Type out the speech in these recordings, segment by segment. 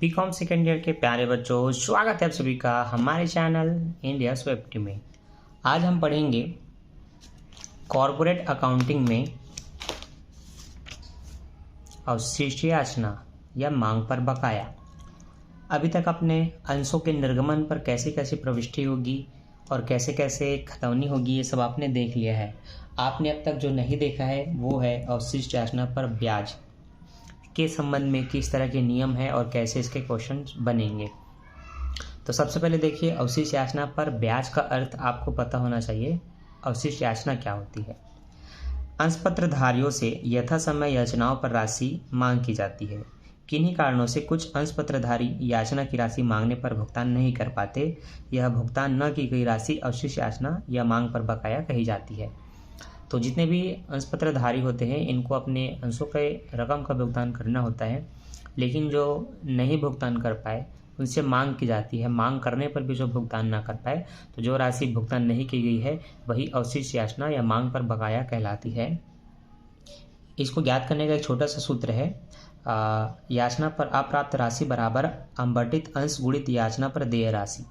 BCom second year के प्यारे बच्चों, स्वागत है आप सभी का हमारे चैनल इंडिया स्वेफ्टी में। आज हम पढ़ेंगे कॉर्पोरेट अकाउंटिंग में अवशिष्ट याचना या मांग पर बकाया। अभी तक अपने अंशों के निर्गमन पर कैसे कैसे प्रविष्टि होगी और कैसे कैसे खतौनी होगी, ये सब आपने देख लिया है। आपने अब तक जो नहीं देखा है वो है अवशिष्ट याचना पर ब्याज के संबंध में किस तरह के नियम है और कैसे इसके क्वेश्चन बनेंगे। तो सबसे पहले देखिए, अवशिष्ट याचना पर ब्याज का अर्थ आपको पता होना चाहिए। अवशिष्ट याचना क्या होती है? अंशपत्रधारियों से यथा समय याचनाओं पर राशि मांग की जाती है। किन्हीं कारणों से कुछ अंशपत्रधारी याचना की राशि मांगने पर भुगतान नहीं कर पाते। यह भुगतान न की गई राशि अवशिष्ट याचना या मांग पर बकाया कही जाती है। तो जितने भी अंशपत्रधारी होते हैं इनको अपने अंशों के रकम का भुगतान करना होता है, लेकिन जो नहीं भुगतान कर पाए उनसे मांग की जाती है। मांग करने पर भी जो भुगतान ना कर पाए, तो जो राशि भुगतान नहीं की गई है वही अवशिष्ट याचना या मांग पर बकाया कहलाती है। इसको ज्ञात करने का एक छोटा सा सूत्र है, याचना पर अप्राप्त राशि बराबर आवंटित अंश गुणित याचना पर देय राशि।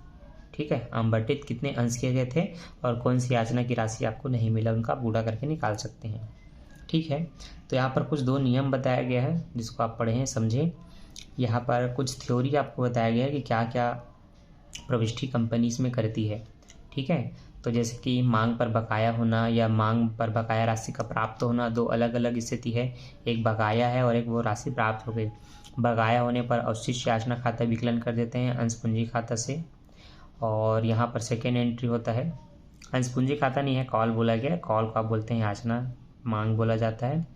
ठीक है, आवंटित कितने अंश किए गए थे और कौन सी याचना की राशि आपको नहीं मिला, उनका आप गुणा करके निकाल सकते हैं। ठीक है, तो यहाँ पर कुछ दो नियम बताया गया है जिसको आप पढ़ें समझें। यहाँ पर कुछ थ्योरी आपको बताया गया है कि क्या क्या प्रविष्टि कंपनी इसमें करती है। ठीक है, तो जैसे कि मांग पर बकाया होना या मांग पर बकाया राशि का प्राप्त होना, दो अलग अलग स्थिति है। एक बकाया है और एक वो राशि प्राप्त हो गई। बकाया होने पर अवशिष्ट याचना खाता विकलन कर देते हैं अंश पूंजी खाता से, और यहाँ पर सेकेंड एंट्री होता है। अंश पूंजी खाता नहीं है, कॉल बोला गया, कॉल को आप बोलते हैं याचना, मांग बोला जाता है।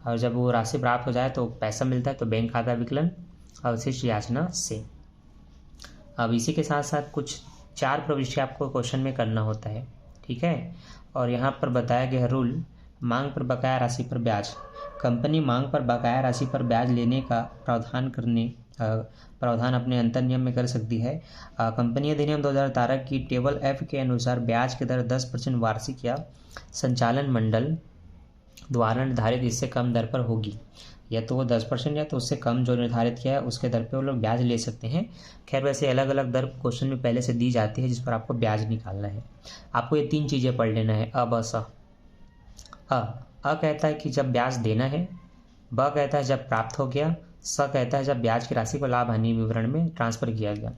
और जब वो राशि प्राप्त हो जाए तो पैसा मिलता है, तो बैंक खाता विकलन अवशिष्ट याचना से। अब इसी के साथ साथ कुछ चार प्रविष्टि आपको क्वेश्चन में करना होता है। ठीक है, और यहाँ पर बताया गया रूल, मांग पर बकाया राशि पर ब्याज। कंपनी मांग पर बकाया राशि पर ब्याज लेने का प्रावधान अपने अंतर नियम में कर सकती है। कंपनी अधिनियम 2013 की टेबल F के अनुसार ब्याज की दर 10% वार्षिक या संचालन मंडल द्वारा निर्धारित इससे कम दर पर होगी। या तो वो 10% या तो उससे कम जो निर्धारित किया है उसके दर पे वो लोग ब्याज ले सकते हैं। खैर, वैसे अलग अलग दर क्वेश्चन में पहले से दी जाती है जिस पर आपको ब्याज निकालना है। आपको ये तीन चीज़ें पढ़ लेना है। अ कहता है कि जब ब्याज देना है, ब कहता है जब प्राप्त हो गया, स कहता है जब ब्याज की राशि को लाभ हानि विवरण में ट्रांसफर किया गया।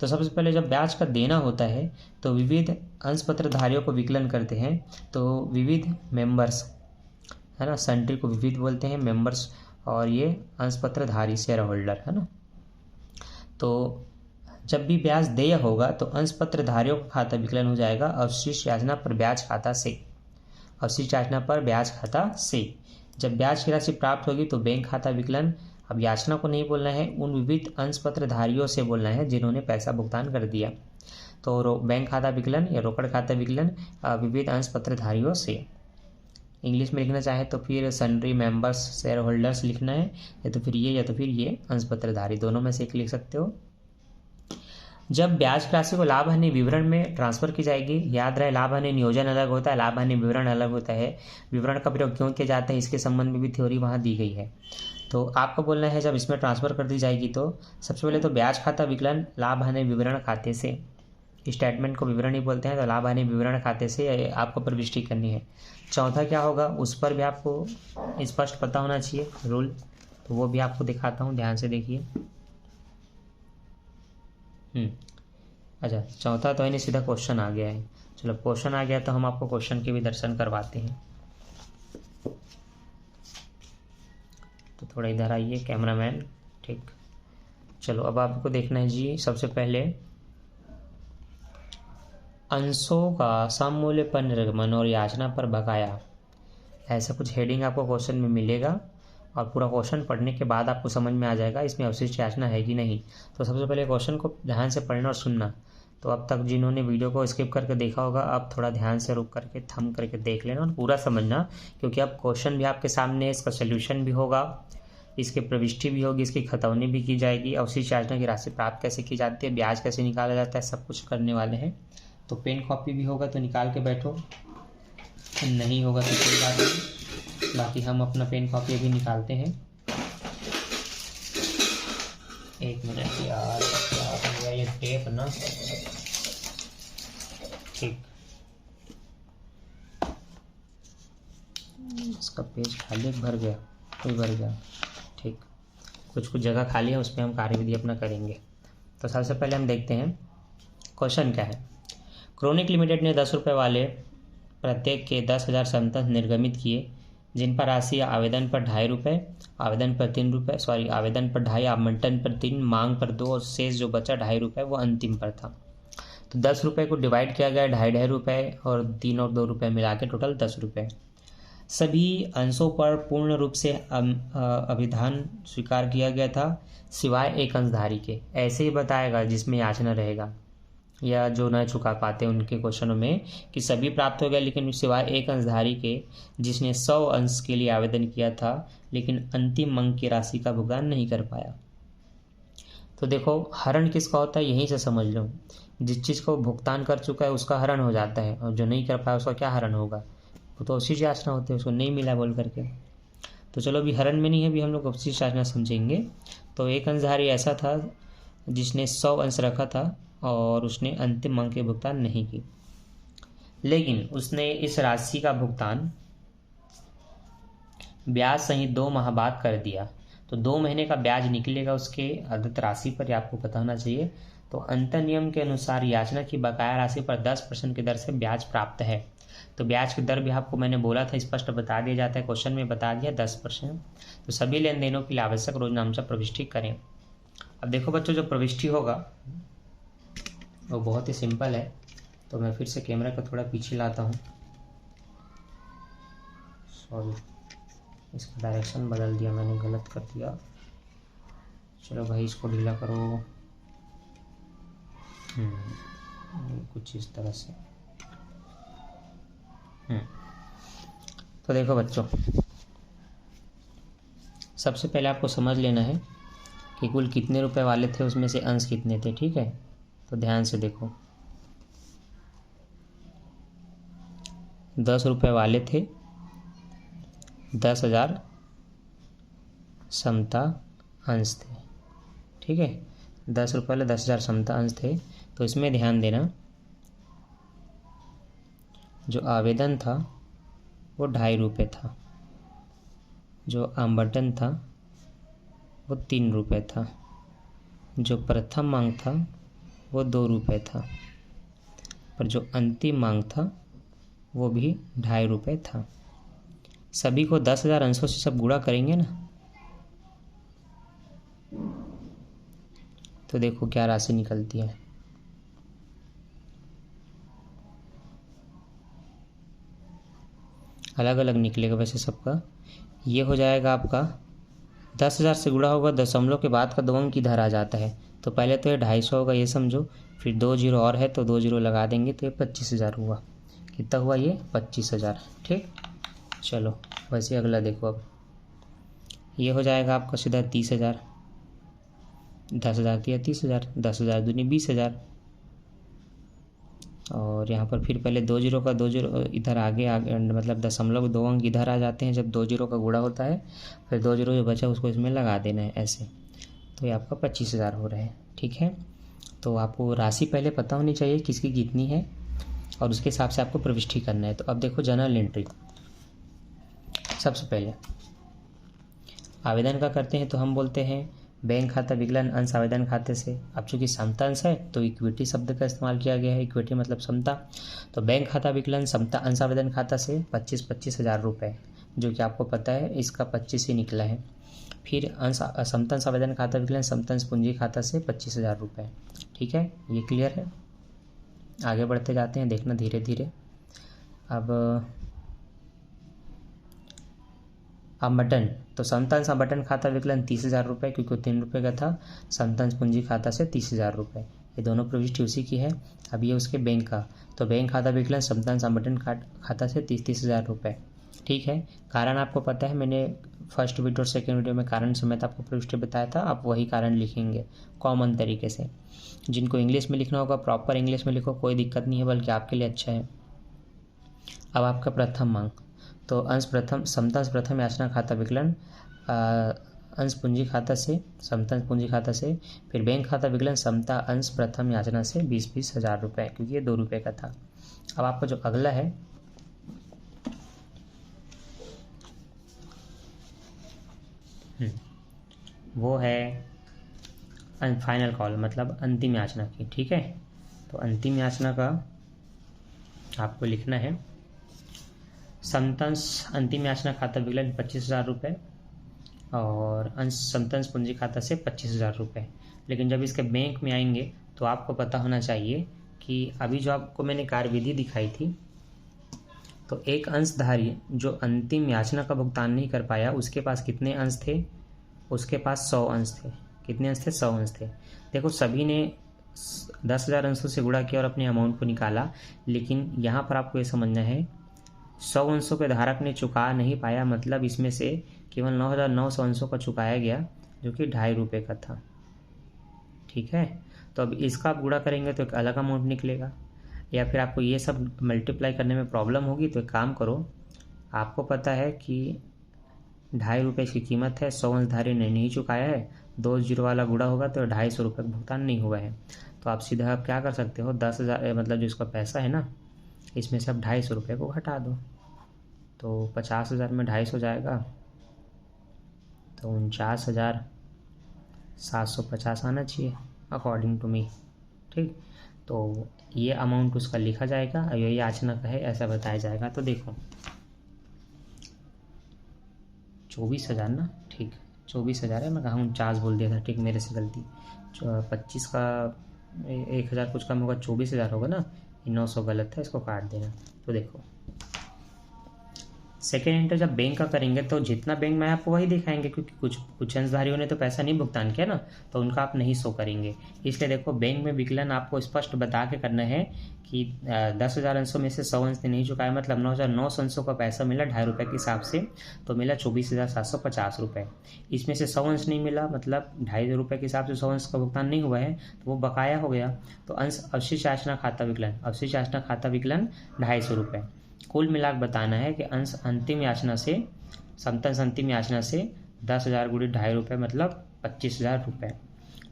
तो सबसे पहले जब ब्याज का देना होता है तो विविध अंशपत्रधारियों को विकलन करते हैं। तो विविध मेंबर्स है ना, सेंट्री को विविध बोलते हैं, मेंबर्स, और ये अंशपत्रधारी शेयर होल्डर है ना। तो जब भी ब्याज देय होगा तो अंशपत्रधारियों का खाता विकलन हो जाएगा अवशिष्ट याचना पर ब्याज खाता से। अवशिष्ट याचना पर ब्याज खाता से जब ब्याज की राशि प्राप्त होगी तो बैंक खाता विकलन। अब याचना को नहीं बोलना है, उन विविध अंशपत्रधारियों से बोलना है जिन्होंने पैसा भुगतान कर दिया। तो बैंक खाता विकलन या रोकड़ खाता विकलन विविध अंशपत्रधारियों से। इंग्लिश में लिखना चाहे तो फिर सन्ड्री मेंबर्स शेयर होल्डर्स लिखना है, या तो फिर ये अंशपत्रधारी, दोनों में से एक लिख सकते हो। जब ब्याज की राशि को लाभ हानि विवरण में ट्रांसफर की जाएगी, याद रहे लाभ हानि नियोजन अलग होता है, लाभ हानि विवरण अलग होता है। विवरण का प्रयोग क्यों किया जाता है इसके संबंध में भी थ्योरी वहाँ दी गई है। तो आपको बोलना है जब इसमें ट्रांसफर कर दी जाएगी तो सबसे पहले तो ब्याज खाता विकलन लाभ हानि विवरण खाते से, स्टेटमेंट को विवरण ही बोलते हैं, तो लाभ हानि विवरण खाते से आपको प्रविष्टि करनी है। चौथा क्या होगा उस पर भी आपको स्पष्ट पता होना चाहिए रूल, तो वो भी आपको दिखाता हूँ, ध्यान से देखिए। अच्छा, चौथा तो है नहीं, सीधा क्वेश्चन आ गया है। चलो क्वेश्चन आ गया तो हम आपको क्वेश्चन के भी दर्शन करवाते हैं। तो थोड़ा इधर आइए कैमरामैन। ठीक, चलो अब आपको देखना है जी, सबसे पहले अंशों का सममूल्य पर निर्गमन और याचना पर बकाया, ऐसा कुछ हेडिंग आपको क्वेश्चन में मिलेगा, और पूरा क्वेश्चन पढ़ने के बाद आपको समझ में आ जाएगा इसमें अवशिष्ट याचना है कि नहीं। तो सबसे पहले क्वेश्चन को ध्यान से पढ़ना और सुनना। तो अब तक जिन्होंने वीडियो को स्किप करके देखा होगा, अब थोड़ा ध्यान से रुक करके थम करके देख लेना और पूरा समझना, क्योंकि अब क्वेश्चन भी आपके सामने है, इसका सोल्यूशन भी होगा, इसके प्रविष्टि भी होगी, इसकी खतौनी भी की जाएगी, अवशिष्ट याचना की राशि प्राप्त कैसे की जाती है, ब्याज कैसे निकाला जाता है, सब कुछ करने वाले हैं। तो पेन कॉपी भी होगा तो निकाल के बैठो, नहीं होगा तो कोई बात नहीं, बाकी हम अपना पेन कॉपी भी निकालते हैं। एक मिनट यार, क्या हो गया ये टेप ना। ठीक, इसका पेज खाली भर गया, कोई भर गया। ठीक, कुछ कुछ जगह खाली है, उसमें हम कार्यविधि अपना करेंगे। तो सबसे पहले हम देखते हैं क्वेश्चन क्या है। क्रोनिक लिमिटेड ने 10 रुपये वाले प्रत्येक के 10,000 समतंत्र निर्गमित किए, जिन पर राशि आवेदन पर 2.5 रुपये, आवेदन पर 3 रुपये, आवेदन पर 2.5, आवंटन पर 3, मांग पर 2 और शेष जो बचा 2.5 रुपये वो अंतिम पर था। तो 10 रुपये को डिवाइड किया गया 2.5 रुपये और 3 और 2 रुपये मिला के टोटल 10 रुपये। सभी अंशों पर पूर्ण रूप से अभिधान स्वीकार किया गया था, सिवाय एक अंशधारी के। ऐसे ही बताएगा जिसमें याचना रहेगा या जो न चुका पाते उनके क्वेश्चनों में कि सभी प्राप्त हो गया, लेकिन सिवाय एक अंशधारी के जिसने 100 अंश के लिए आवेदन किया था लेकिन अंतिम अंक की राशि का भुगतान नहीं कर पाया। तो देखो हरण किसका होता है यहीं से समझ लो। जिस चीज़ को भुगतान कर चुका है उसका हरण हो जाता है, और जो नहीं कर पाया उसका क्या हरण होगा, वो तो उसी याचना होती है, उसको नहीं मिला बोल करके। तो चलो अभी हरण में नहीं है, अभी हम लोग उसी याचना समझेंगे। तो एक अंशधारी ऐसा था जिसने 100 अंश रखा था और उसने अंतिम अंक के भुगतान नहीं की, लेकिन उसने इस राशि का भुगतान ब्याज सहित 2 माह बाद कर दिया। तो 2 महीने का ब्याज निकलेगा उसके अर्जित राशि पर, ये आपको पता होना चाहिए। तो अंतर नियम के अनुसार याचना की बकाया राशि पर 10% की दर से ब्याज प्राप्त है। तो ब्याज की दर भी आपको मैंने बोला था, स्पष्ट बता दिया जाता है, क्वेश्चन में बता दिया 10%। तो सभी लेन देनों के लिए आवश्यक रोजनामचा प्रविष्टि करें। अब देखो बच्चों, जो प्रविष्टि होगा वो बहुत ही सिंपल है। तो मैं फिर से कैमरा को थोड़ा पीछे लाता हूँ, सॉरी इसका डायरेक्शन बदल दिया मैंने, गलत कर दिया। चलो भाई इसको ढीला करो, कुछ इस तरह से। तो देखो बच्चों, सबसे पहले आपको समझ लेना है कि कुल कितने रुपए वाले थे, उसमें से अंश कितने थे। ठीक है, तो ध्यान से देखो, 10 रुपये वाले थे, 10,000 समता अंश थे। ठीक है, 10 रुपये वाले 10,000 समता अंश थे। तो इसमें ध्यान देना, जो आवेदन था वो 2.5 रुपये था, जो आवंटन था वो 3 रुपये था, जो प्रथम मांग था वो 2 रुपये था, पर जो अंतिम मांग था वो भी 2.5 रुपये था। सभी को 10,000 अंशों से सब गुणा करेंगे ना, तो देखो क्या राशि निकलती है। अलग अलग निकलेगा वैसे सबका। ये हो जाएगा आपका 10,000 से गुणा होगा, दशमलव के बाद का 2 अंक इधर आ जाता है। तो पहले तो ये 250 होगा, ये समझो, फिर 2 जीरो और है तो 2 जीरो लगा देंगे, तो ये 25,000 हुआ। कितना हुआ ये 25,000। ठीक, चलो वैसे अगला देखो। अब ये हो जाएगा आपका सीधा 30,000, 10,000 दिया 30,000, 10,000 दूनी 20,000। और यहाँ पर फिर पहले 2 जीरो का 2 जीरो इधर आगे मतलब दशमलव 2 अंक इधर आ जाते हैं जब 2 जीरो का गुणा होता है, फिर 2 जीरो जो बचा उसको इसमें लगा देना है ऐसे। तो ये आपका 25,000 हो रहा है। ठीक है, तो आपको राशि पहले पता होनी चाहिए किसकी कितनी है, और उसके हिसाब से आपको प्रविष्टि करना है। तो अब देखो जर्नल एंट्री। सबसे पहले आवेदन का करते हैं तो हम बोलते हैं बैंक खाता विकलन अंश आवेदन खाते से। अब चूंकि समता अंश है तो इक्विटी शब्द का इस्तेमाल किया गया है, इक्विटी मतलब समता। तो बैंक खाता विकलन समता अंश आवेदन खाता से 25,000 रुपये, जो कि आपको पता है इसका 25 ही निकला है। फिर अंश समता अंश आवेदन खाता विकलन समता अंश पूंजी खाता से 25,000 रुपये। ठीक है, ये क्लियर है। आगे बढ़ते जाते हैं, देखना धीरे धीरे। अब आवंटन, तो समता अंश आवंटन खाता विकलन 30,000 रुपये, क्योंकि 3 रुपये का था। समता अंश पूंजी खाता से 30,000 रुपये, ये दोनों प्रविष्टि उसी की है। अब ये उसके बैंक का, तो बैंक खाता विकलन समता अंश आवंटन खाता से 30,000 रुपये। ठीक है, कारण आपको पता है, मैंने फर्स्ट वीडियो और सेकेंड वीडियो में कारण समेत आपको प्रविष्टि बताया था। आप वही कारण लिखेंगे कॉमन तरीके से। जिनको इंग्लिश में लिखना होगा प्रॉपर इंग्लिश में लिखो, कोई दिक्कत नहीं है, बल्कि आपके लिए अच्छा है। अब आपका प्रथम मांग, तो अंश प्रथम समता अंश प्रथम याचना खाता विकलन अंश पूंजी खाता से, समता अंश पूंजी खाता से, फिर बैंक खाता विकलन समता अंश प्रथम याचना से 20-20 हज़ार रुपये, क्योंकि ये 2 रुपये का था। अब आपका जो अगला है वो है फाइनल कॉल, मतलब अंतिम याचना की। ठीक है, तो अंतिम याचना का आपको लिखना है समतंश अंतिम याचना खाता विकलन 25,000 रुपये और अंश समतंश पूंजी खाता से 25,000 रुपये। लेकिन जब इसके बैंक में आएंगे तो आपको पता होना चाहिए कि अभी जो आपको मैंने कार्यविधि दिखाई थी, तो एक अंशधारी जो अंतिम याचना का भुगतान नहीं कर पाया, उसके पास कितने अंश थे? उसके पास 100 अंश थे। कितने अंश थे? 100 अंश थे। देखो, सभी ने 10,000 अंशों से गुणा किया और अपने अमाउंट को निकाला, लेकिन यहाँ पर आपको ये समझना है 100 अंशों के धारक ने चुका नहीं पाया, मतलब इसमें से केवल 9,900 अंशों का चुकाया गया, जो कि 2.5 रुपये का था। ठीक है, तो अब इसका आप गुणा करेंगे तो एक अलग अमाउंट निकलेगा, या फिर आपको ये सब मल्टीप्लाई करने में प्रॉब्लम होगी तो एक काम करो, आपको पता है कि 2.5 रुपये की कीमत है, 100 अंशधारी ने नहीं चुकाया है, 2 जीरो वाला गुणा होगा तो 250 रुपये का भुगतान नहीं हुआ है। तो आप सीधा आप क्या कर सकते हो, 10,000 मतलब जो इसका पैसा है ना, इसमें से आप 250 रुपये को घटा दो, तो 50,000 में 250 जाएगा, तो 49,750 आना चाहिए अकॉर्डिंग टू मी। ठीक, तो ये अमाउंट उसका लिखा जाएगा और ये याचना का है ऐसा बताया जाएगा। तो देखो 24,000 ना, ठीक 24,000 है, मैं कहा 49 बोल दिया था, ठीक मेरे से गलती। 25 का 1,000 कुछ कम होगा, 24,000 होगा ना, 900 गलत है, इसको काट देना। तो देखो सेकेंड एंटर जब बैंक का करेंगे तो जितना बैंक में आपको वही दिखाएंगे, क्योंकि कुछ अंशधारियों ने तो पैसा नहीं भुगतान किया ना, तो उनका आप नहीं शो करेंगे। इसलिए देखो बैंक में विकलन आपको स्पष्ट बता के करना है कि 10,000 अंशों में से 100 अंश ने नहीं चुकाया, मतलब 9,900 अंशों का पैसा मिला 2.5 रुपये के हिसाब से, तो मिला 24,750 रुपये। इसमें से 100 अंश नहीं मिला, मतलब 2.5 रुपये के हिसाब से 100 अंश का भुगतान नहीं हुआ है, तो वो बकाया हो गया। तो अंश अवशिष्ट याचना खाता विकलन, अवशिष्ट याचना खाता विकलन 250 रुपये। कुल मिलाकर बताना है कि अंश अंतिम याचना से, समतंश अंतिम याचना से 10,000 गुणे 2.5 रुपये, मतलब 25,000 रुपये।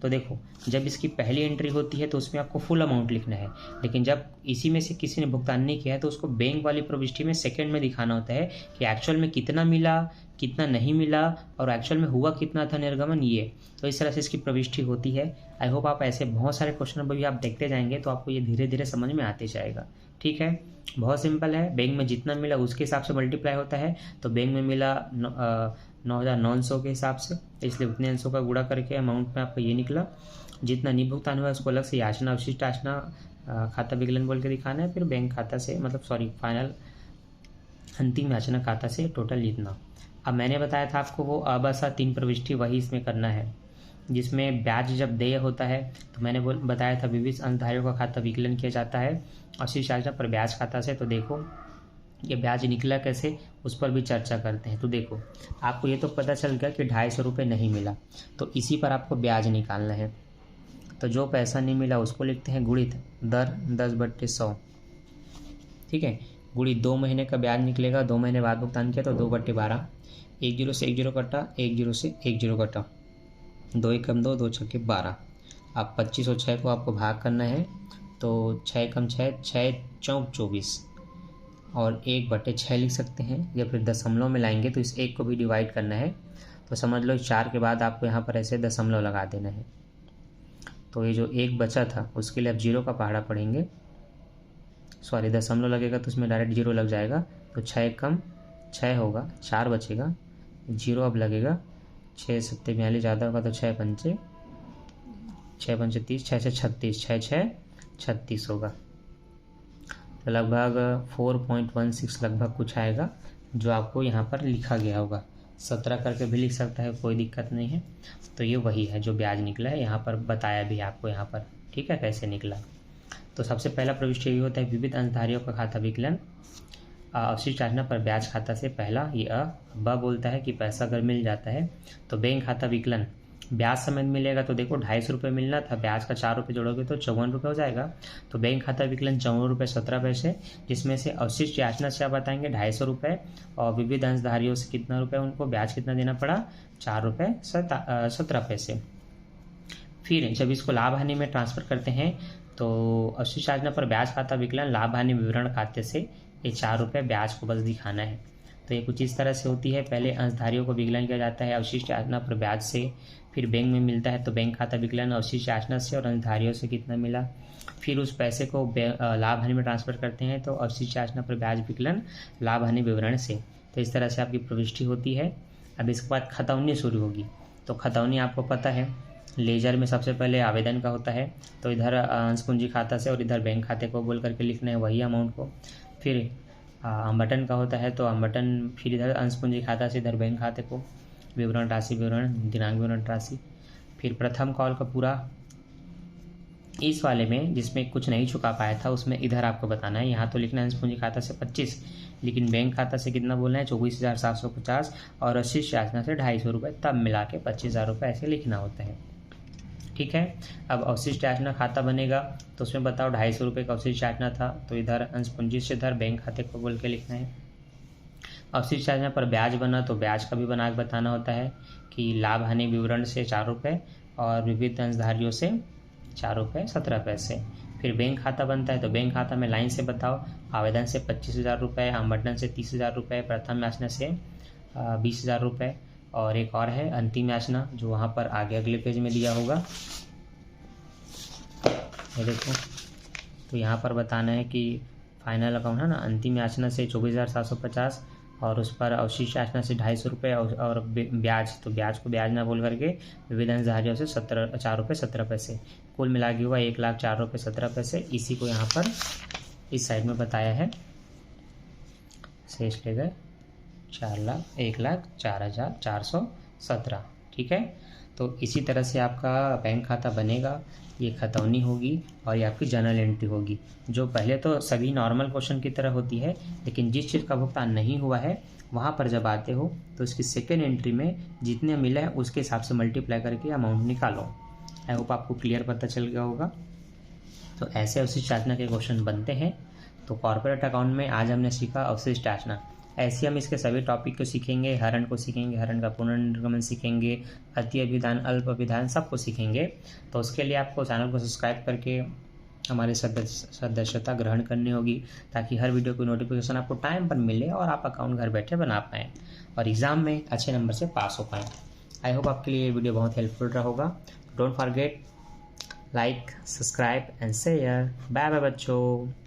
तो देखो जब इसकी पहली एंट्री होती है तो उसमें आपको फुल अमाउंट लिखना है, लेकिन जब इसी में से किसी ने भुगतान नहीं किया है तो उसको बैंक वाली प्रविष्टि में सेकंड में दिखाना होता है कि एक्चुअल में कितना मिला, कितना नहीं मिला और एक्चुअल में हुआ कितना था निर्गमन, ये। तो इस तरह से इसकी प्रविष्टि होती है। आई होप आप ऐसे बहुत सारे क्वेश्चन भी आप देखते जाएंगे तो आपको ये धीरे धीरे समझ में आते जाएगा। ठीक है, बहुत सिंपल है, बैंक में जितना मिला उसके हिसाब से मल्टीप्लाई होता है। तो बैंक में मिला 9,900 के हिसाब से, इसलिए उतने अंशों का गुणा करके अमाउंट में आपका ये निकला। जितना नहीं भुगतान हुआ उसको अलग से याचना अवशिष्ट याचना खाता विकलन बोल के दिखाना है, फिर बैंक खाता से, मतलब फाइनल अंतिम याचना खाता से टोटल इतना। अब मैंने बताया था आपको वो अबसा 3 प्रविष्टि वही इसमें करना है, जिसमें ब्याज जब देय होता है तो मैंने बताया था विविध अंशधारियों का खाता विकलन किया जाता है अवशिष्ट याचना पर ब्याज खाता से। तो देखो ये ब्याज निकला कैसे, उस पर भी चर्चा करते हैं। तो देखो आपको ये तो पता चल गया कि 250 रुपये नहीं मिला, तो इसी पर आपको ब्याज निकालना है। तो जो पैसा नहीं मिला उसको लिखते हैं गुणित दर 10/100। ठीक है, गुणित 2 महीने का ब्याज निकलेगा, 2 महीने बाद भुगतान किया तो 2/12। 1 जीरो से 1 जीरो कटा, 1 जीरो से 1 जीरो कटा, 2 एकम 2, 2 छक्के 12। अब 2506 को आपको भाग करना है, तो 6 एकम 6, 6 चौक 24 और 1/6 लिख सकते हैं, या फिर दशमलव में लाएंगे तो इस 1 को भी डिवाइड करना है। तो समझ लो 4 के बाद आपको यहाँ पर ऐसे दशमलव लगा देना है। तो ये जो 1 बचा था उसके लिए आप 0 का पहाड़ा पढ़ेंगे, सॉरी दशमलव लगेगा तो उसमें डायरेक्ट 0 लग जाएगा, तो 6 एकम 6 होगा, 4 बचेगा, 0 अब लगेगा, 6 सत्ते 42 ज़्यादा होगा तो 6 पंचे 30, 6 से 36, 6 6 36 होगा। तो लगभग 4.16 लगभग कुछ आएगा, जो आपको यहाँ पर लिखा गया होगा। 17 करके भी लिख सकता है, कोई दिक्कत नहीं है। तो ये वही है जो ब्याज निकला है, यहाँ पर बताया भी आपको यहाँ पर। ठीक है, कैसे निकला। तो सबसे पहला प्रविष्टि ये होता है विविध अंशधारियों का खाता विकलन अवशिष्ट याचना पर ब्याज खाता से। पहला ये ब बोलता है कि पैसा अगर मिल जाता है तो बैंक खाता विकलन ब्याज समेत मिलेगा तो देखो 250 रुपये मिलना था, ब्याज का 4 रुपये जोड़ोगे तो 54 रुपये हो जाएगा। तो बैंक खाता विकलन 54 रुपये 17 पैसे, जिसमें से अवशिष्ट याचना से आप बताएंगे 250 रुपये, और विविध अंशधारियों से कितना रुपये उनको ब्याज कितना देना पड़ा, 4 रुपये 17 पैसे। फिर जब इसको लाभ हानि में ट्रांसफ़र करते हैं तो अवशिष्ट याचना पर ब्याज खाता विकलन लाभ हानि विवरण खाते से ये 4 रुपये ब्याज को बस दिखाना है। तो ये कुछ इस तरह से होती है। पहले अंशधारियों को विकलन किया जाता है अवशिष्ट याचना पर ब्याज से, फिर बैंक में मिलता है तो बैंक खाता विकलन अवशिष्ट याचना से और अंशधारियों से कितना मिला, फिर उस पैसे को लाभ हानि में ट्रांसफ़र करते हैं तो अवशिष्ट याचना पर ब्याज विकलन लाभ हानि विवरण से। तो इस तरह से आपकी प्रविष्टि होती है। अब इसके बाद खतौनी शुरू होगी। तो खतौनी आपको पता है लेजर में सबसे पहले आवेदन का होता है, तो इधर अंश पूंजी खाता से और इधर बैंक खाते को बोल करके लिखना है वही अमाउंट को। फिर आवंटन का होता है तो आवंटन, फिर इधर अंश पूंजी खाता से इधर बैंक खाते को, विवरण राशि विवरण, दिनांक विवरण राशि। फिर प्रथम कॉल का पूरा, इस वाले में जिसमें कुछ नहीं चुका पाया था उसमें इधर आपको बताना है। यहाँ तो लिखना है अंश पूंजी खाता से 25, लेकिन बैंक खाता से कितना बोलना है 24,750 और अवशिष्ट याचना से 250 रुपये, तब मिला के 25,000 रुपये ऐसे लिखना होता है। ठीक है। अब अवशिष्ट याचना खाता बनेगा तो उसमें बताओ 250 रुपये का अवशिष्ट याचना था, तो इधर अंश पूंजी से इधर बैंक खाते को बोल के लिखना है। अवशिष्ट याचना पर ब्याज बना तो ब्याज का भी बना के बताना होता है कि लाभ हानि विवरण से 4 रुपये और विविध अंशधारियों से 4 रुपये 17 पैसे। फिर बैंक खाता बनता है तो बैंक खाता में लाइन से बताओ, आवेदन से 25,000 रुपये, आवंटन से 30,000 रुपये, प्रथम याचना से 20,000 रुपये, और एक और है अंतिम याचना जो वहाँ पर आगे अगले पेज में दिया होगा। ये देखो, तो यहाँ पर बताना है कि फाइनल अकाउंट है ना, अंतिम याचना से 24,750 और उस पर अवशिष्ट याचना से 250 रुपये और ब्याज, तो ब्याज को ब्याज ना बोल करके विविध अंशधारियों से 4 रुपये 17 पैसे, कुल मिला के हुआ 1,04 रुपये 17 पैसे। इसी को यहाँ पर इस साइड में बताया है, शेष ले गए 1,04,417। ठीक है। तो इसी तरह से आपका बैंक खाता बनेगा, ये खतौनी होगी और ये आपकी जर्नल एंट्री होगी, जो पहले तो सभी नॉर्मल क्वेश्चन की तरह होती है, लेकिन जिस चीज़ का भुगतान नहीं हुआ है वहाँ पर जब आते हो तो इसकी सेकेंड एंट्री में जितने मिला है उसके हिसाब से मल्टीप्लाई करके अमाउंट निकालो। आई होप आपको क्लियर पता चल गया होगा। तो ऐसे अवशिष्ट याचना के क्वेश्चन बनते हैं। तो कॉर्पोरेट अकाउंट में आज हमने सीखा अवशिष्ट याचना, ऐसे हम इसके सभी टॉपिक को सीखेंगे, हरण को सीखेंगे, हरण का पुनर्निर्गमन सीखेंगे, अति अभिधान, अल्प अभिधान, सबको सीखेंगे। तो उसके लिए आपको चैनल को सब्सक्राइब करके हमारे सदस्यता ग्रहण करनी होगी, ताकि हर वीडियो की नोटिफिकेशन आपको टाइम पर मिले और आप अकाउंट घर बैठे बना पाएँ और एग्ज़ाम में अच्छे नंबर से पास हो पाएँ। आई होप आपके लिए ये वीडियो बहुत हेल्पफुल रहा होगा। Don't forget like, subscribe and share. Bye bye बच्चों।